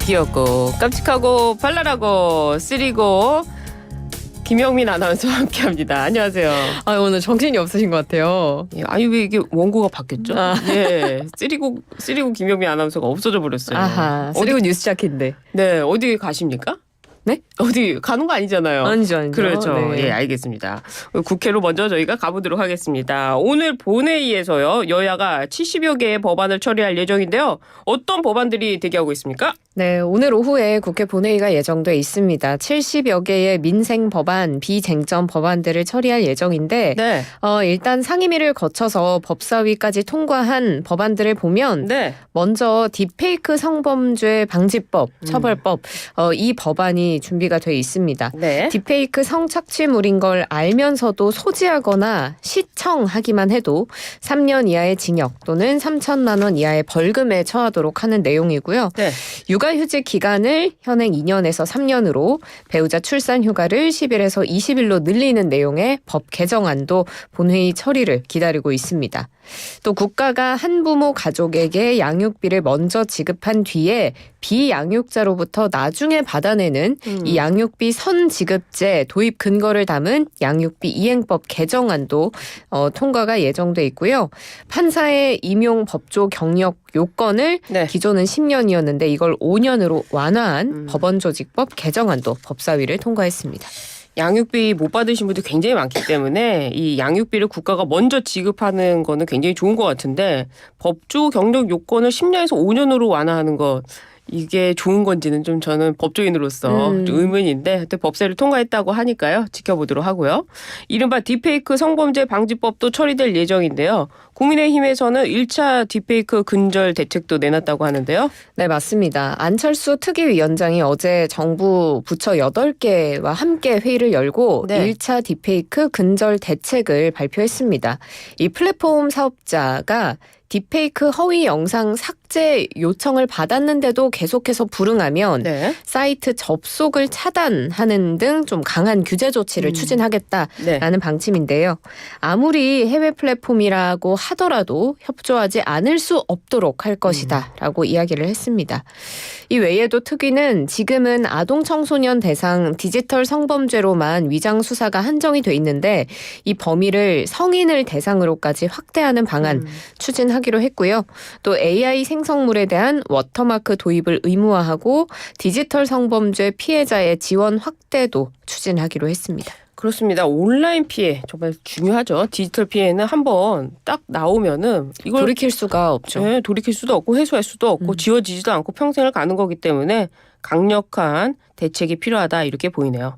귀엽고 깜찍하고 발랄하고 쓰리고 김영민 아나운서와 함께합니다. 안녕하세요. 아, 오늘 정신이 없으신 것 같아요. 예, 아니 왜 이게 원고가 바뀌었죠? 아. 예, 쓰리고 김영민 아나운서가 없어져 버렸어요. 아하, 그리고 뉴스 자켓인데. 네, 어디 가십니까? 네? 어디 가는 거 아니잖아요. 아니죠. 그렇죠. 네. 예, 알겠습니다. 국회로 먼저 저희가 가보도록 하겠습니다. 오늘 본회의에서요, 여야가 70여 개의 법안을 처리할 예정인데요. 어떤 법안들이 대기하고 있습니까? 네, 오늘 오후에 국회 본회의가 예정돼 있습니다. 70여 개의 민생 법안, 비쟁점 법안들을 처리할 예정인데 네. 일단 상임위를 거쳐서 법사위까지 통과한 법안들을 보면 네. 먼저 딥페이크 성범죄 방지법, 처벌법 이 법안이 준비가 돼 있습니다. 네. 딥페이크 성착취물인 걸 알면서도 소지하거나 시청하기만 해도 3년 이하의 징역 또는 3천만 원 이하의 벌금에 처하도록 하는 내용이고요. 네. 육아휴직 기간을 현행 2년에서 3년으로 배우자 출산 휴가를 10일에서 20일로 늘리는 내용의 법 개정안도 본회의 처리를 기다리고 있습니다. 또 국가가 한부모 가족에게 양육비를 먼저 지급한 뒤에 비양육자로부터 나중에 받아내는 이 양육비 선지급제 도입 근거를 담은 양육비 이행법 개정안도 통과가 예정돼 있고요. 판사의 임용 법조 경력 요건을 네. 기존은 10년이었는데 이걸 5년으로 완화한 법원조직법 개정안도 법사위를 통과했습니다. 양육비 못 받으신 분들 굉장히 많기 때문에 이 양육비를 국가가 먼저 지급하는 거는 굉장히 좋은 것 같은데 법조 경력 요건을 10년에서 5년으로 완화하는 것 이게 좋은 건지는 좀 저는 법조인으로서 좀 의문인데 또 법사위를 통과했다고 하니까요. 지켜보도록 하고요. 이른바 딥페이크 성범죄 방지법도 처리될 예정인데요. 국민의힘에서는 1차 딥페이크 근절 대책도 내놨다고 하는데요. 네, 맞습니다. 안철수 특위위원장이 어제 정부 부처 8개와 함께 회의를 열고 네. 1차 딥페이크 근절 대책을 발표했습니다. 이 플랫폼 사업자가 딥페이크 허위 영상 삭제 요청을 받았는데도 계속해서 불응하면 네. 사이트 접속을 차단하는 등 좀 강한 규제 조치를 추진하겠다라는 네. 방침인데요. 아무리 해외 플랫폼이라고 하더라도 협조하지 않을 수 없도록 할 것이다라고 이야기를 했습니다. 이 외에도 특위는 지금은 아동 청소년 대상 디지털 성범죄로만 위장 수사가 한정이 돼 있는데 이 범위를 성인을 대상으로까지 확대하는 방안 추진하기로 했고요. 또 AI 생성물에 대한 워터마크 도입을 의무화하고 디지털 성범죄 피해자의 지원 확대도 추진하기로 했습니다. 그렇습니다. 온라인 피해 정말 중요하죠. 디지털 피해는 한번 딱 나오면은 이걸 돌이킬 수가 없죠. 네, 돌이킬 수도 없고 해소할 수도 없고 지워지지도 않고 평생을 가는 거기 때문에 강력한 대책이 필요하다 이렇게 보이네요.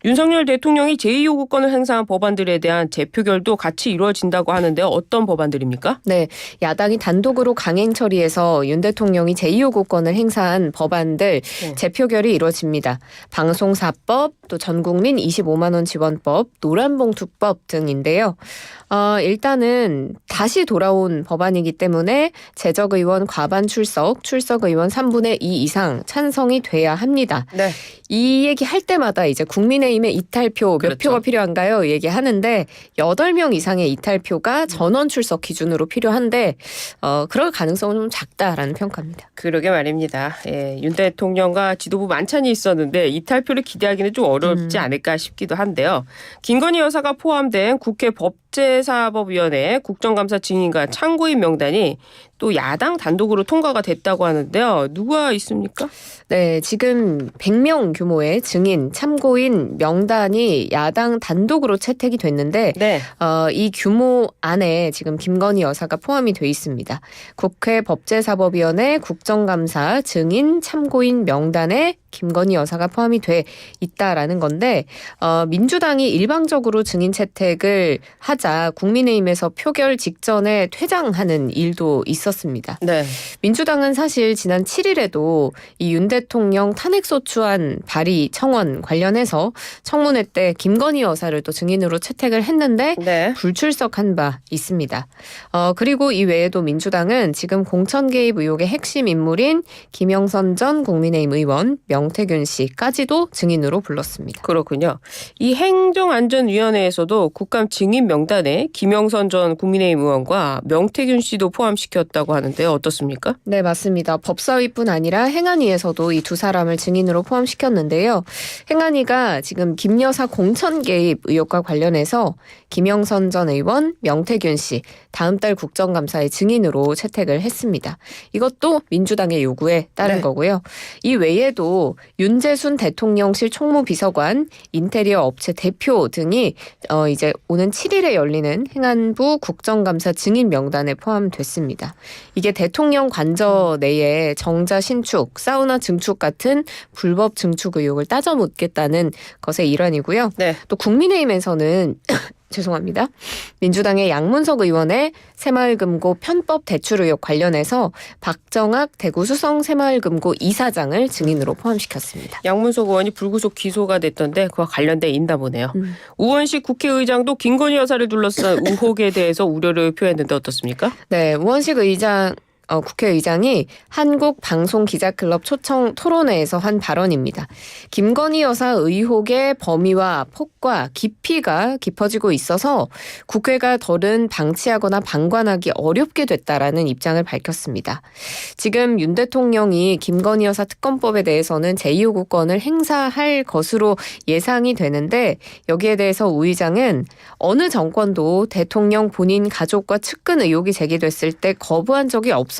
윤석열 대통령이 제2요구권을 행사한 법안들에 대한 재표결도 같이 이루어진다고 하는데요. 어떤 법안들입니까? 네, 야당이 단독으로 강행 처리해서 윤 대통령이 제2요구권을 행사한 법안들 재표결이 이루어집니다. 방송사법, 또 전국민 25만 원 지원법, 노란봉투법 등인데요. 일단은 다시 돌아온 법안이기 때문에 재적의원 과반 출석의원 3분의 2 이상 찬성이 돼야 합니다. 네. 이 얘기 할 때마다 이제 국민의힘의 이탈표 몇 그렇죠. 표가 필요한가요? 얘기하는데 8명 이상의 이탈표가 전원 출석 기준으로 필요한데 그럴 가능성은 좀 작다라는 평가입니다. 그러게 말입니다. 예, 윤 대통령과 지도부 만찬이 있었는데 이탈표를 기대하기는 좀 어렵지 않을까 싶기도 한데요. 김건희 여사가 포함된 국회 법제사법위원회 국정감사 증인과 참고인 명단이 또 야당 단독으로 통과가 됐다고 하는데요. 누가 있습니까? 네, 지금 100명 규모의 증인, 참고인 명단이 야당 단독으로 채택이 됐는데 네. 이 규모 안에 지금 김건희 여사가 포함이 돼 있습니다. 국회 법제사법위원회 국정감사 증인, 참고인 명단에 김건희 여사가 포함이 돼 있다라는 건데 민주당이 일방적으로 증인 채택을 하자 국민의힘에서 표결 직전에 퇴장하는 일도 있었습니다. 네. 민주당은 사실 지난 7일에도 이 윤 대통령 탄핵소추안 발의 청원 관련해서 청문회 때 김건희 여사를 또 증인으로 채택을 했는데 네. 불출석한 바 있습니다. 그리고 이 외에도 민주당은 지금 공천 개입 의혹의 핵심 인물인 김영선 전 국민의힘 의원, 명태균 씨까지도 증인으로 불렀습니다. 그렇군요. 이 행정안전위원회에서도 국감 증인 명단 명단에 김영선 전 국민의힘 의원과 명태균 씨도 포함시켰다고 하는데요. 어떻습니까? 네, 맞습니다. 법사위뿐 아니라 행안위에서도 이 두 사람을 증인으로 포함시켰는데요. 행안위가 지금 김 여사 공천 개입 의혹과 관련해서 김영선 전 의원, 명태균 씨 다음 달 국정감사의 증인으로 채택을 했습니다. 이것도 민주당의 요구에 따른 네. 거고요. 이 외에도 윤재순 대통령실 총무비서관, 인테리어 업체 대표 등이 이제 오는 7일에 열리는 행안부 국정감사 증인 명단에 포함됐습니다. 이게 대통령 관저 내에 정자 신축, 사우나 증축 같은 불법 증축 의혹을 따져 묻겠다는 것의 일환이고요. 네. 또 국민의힘에서는 죄송합니다. 민주당의 양문석 의원의 새마을금고 편법 대출 의혹 관련해서 박정학 대구수성 새마을금고 이사장을 증인으로 포함시켰습니다. 양문석 의원이 불구속 기소가 됐던데 그와 관련돼 있나 보네요. 우원식 국회의장도 김건희 여사를 둘러싼 의혹에 대해서 우려를 표했는데 어떻습니까? 네, 우원식 국회의장이 한국방송기자클럽 초청 토론회에서 한 발언입니다. 김건희 여사 의혹의 범위와 폭과 깊이가 깊어지고 있어서 국회가 더는 방치하거나 방관하기 어렵게 됐다라는 입장을 밝혔습니다. 지금 윤 대통령이 김건희 여사 특검법에 대해서는 제2요구권을 행사할 것으로 예상이 되는데 여기에 대해서 우 의장은 어느 정권도 대통령 본인 가족과 측근 의혹이 제기됐을 때 거부한 적이 없었다.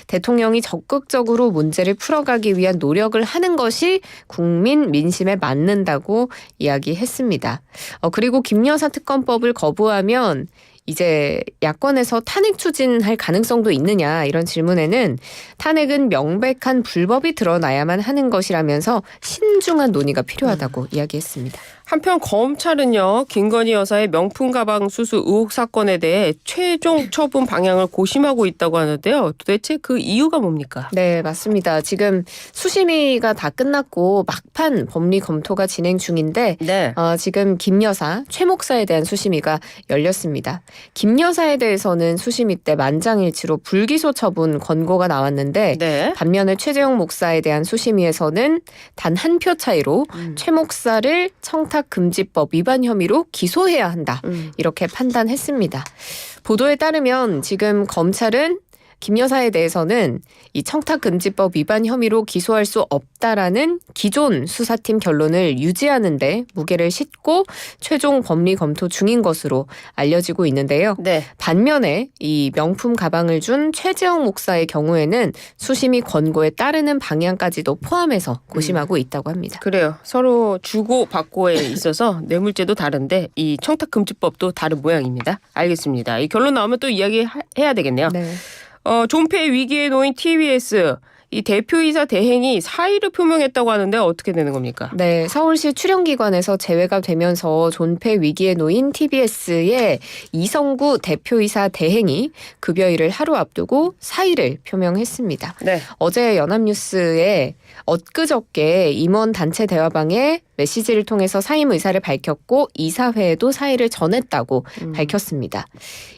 대통령이 적극적으로 문제를 풀어가기 위한 노력을 하는 것이 국민 민심에 맞는다고 이야기했습니다. 그리고 김 여사 특검법을 거부하면 이제 야권에서 탄핵 추진할 가능성도 있느냐 이런 질문에는 탄핵은 명백한 불법이 드러나야만 하는 것이라면서 신중한 논의가 필요하다고 이야기했습니다. 한편 검찰은요. 김건희 여사의 명품 가방 수수 의혹 사건에 대해 최종 처분 방향을 고심하고 있다고 하는데요. 도대체 그 이유가 뭡니까? 네, 맞습니다. 지금 수심위가 다 끝났고 막판 법리 검토가 진행 중인데 네. 지금 김 여사, 최 목사에 대한 수심위가 열렸습니다. 김 여사에 대해서는 수심위 때 만장일치로 불기소 처분 권고가 나왔는데 네. 반면에 최재형 목사에 대한 수심위에서는 단 한 표 차이로 최 목사를 청탁금지법 위반 혐의로 기소해야 한다. 이렇게 판단했습니다. 보도에 따르면 지금 검찰은 김 여사에 대해서는 이 청탁금지법 위반 혐의로 기소할 수 없다라는 기존 수사팀 결론을 유지하는데 무게를 싣고 최종 법리 검토 중인 것으로 알려지고 있는데요. 네. 반면에 이 명품 가방을 준 최재형 목사의 경우에는 수심이 권고에 따르는 방향까지도 포함해서 고심하고 있다고 합니다. 그래요. 서로 주고 받고에 있어서 뇌물죄도 다른데 이 청탁금지법도 다른 모양입니다. 알겠습니다. 이 결론 나오면 또 이야기해야 되겠네요. 네. 존폐 위기에 놓인 TBS 이 대표이사 대행이 사의를 표명했다고 하는데 어떻게 되는 겁니까? 네, 서울시 출연기관에서 제외가 되면서 존폐 위기에 놓인 TBS의 이성구 대표이사 대행이 급여일을 하루 앞두고 사의를 표명했습니다. 네. 어제 연합뉴스에 엊그저께 임원 단체 대화방에 메시지를 통해서 사임 의사를 밝혔고 이사회에도 사의를 전했다고 밝혔습니다.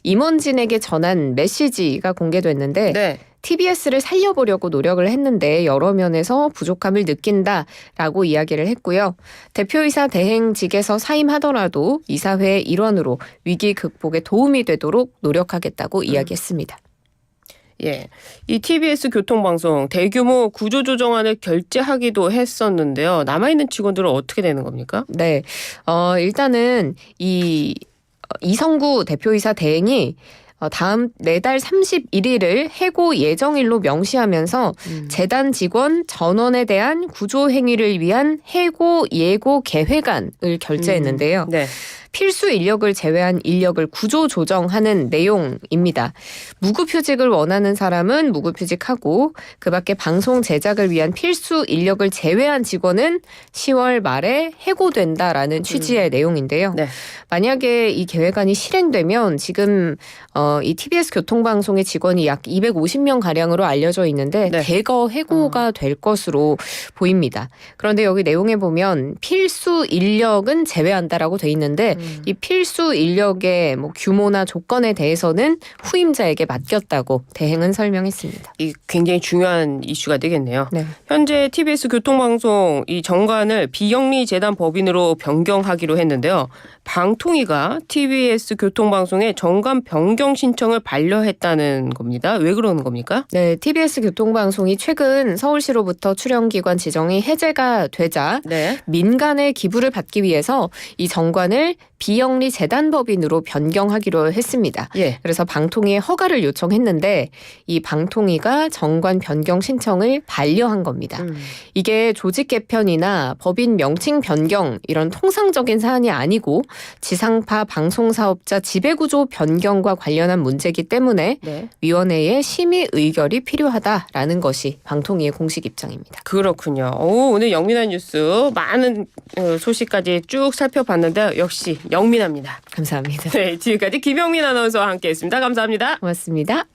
임원진에게 전한 메시지가 공개됐는데 네. TBS를 살려보려고 노력을 했는데 여러 면에서 부족함을 느낀다라고 이야기를 했고요. 대표이사 대행직에서 사임하더라도 이사회의 일원으로 위기 극복에 도움이 되도록 노력하겠다고 이야기했습니다. 예, 이 TBS 교통방송 대규모 구조조정안을 결재하기도 했었는데요. 남아있는 직원들은 어떻게 되는 겁니까? 네, 일단은 이성구 대표이사 대행이 다음 매달 31일을 해고 예정일로 명시하면서 재단 직원 전원에 대한 구조 행위를 위한 해고 예고 계획안을 결재했는데요. 네. 필수 인력을 제외한 인력을 구조 조정하는 내용입니다. 무급휴직을 원하는 사람은 무급휴직하고 그밖에 방송 제작을 위한 필수 인력을 제외한 직원은 10월 말에 해고된다라는 취지의 내용인데요. 네. 만약에 이 계획안이 실행되면 지금 이 TBS 교통방송의 직원이 약 250명 가량으로 알려져 있는데 네. 대거 해고가 될 것으로 보입니다. 그런데 여기 내용에 보면 필수 인력은 제외한다라고 돼 있는데 이 필수 인력의 뭐 규모나 조건에 대해서는 후임자에게 맡겼다고 대행은 설명했습니다. 이 굉장히 중요한 이슈가 되겠네요. 네. 현재 TBS 교통방송 이 정관을 비영리 재단 법인으로 변경하기로 했는데요. 방통위가 TBS 교통방송의 정관 변경 신청을 반려했다는 겁니다. 왜 그러는 겁니까? 네, TBS 교통방송이 최근 서울시로부터 출연기관 지정이 해제가 되자 네. 민간의 기부를 받기 위해서 이 정관을 비영리 재단 법인으로 변경하기로 했습니다. 예. 그래서 방통위에 허가를 요청했는데 이 방통위가 정관 변경 신청을 반려한 겁니다. 이게 조직 개편이나 법인 명칭 변경 이런 통상적인 사안이 아니고 지상파 방송사업자 지배구조 변경과 관련한 문제이기 때문에 네. 위원회의 심의 의결이 필요하다라는 것이 방통위의 공식 입장입니다. 그렇군요. 오, 오늘 영민한 뉴스 많은 소식까지 쭉 살펴봤는데 역시 영민합니다. 감사합니다. 네, 지금까지 김영민 아나운서와 함께했습니다. 감사합니다. 고맙습니다.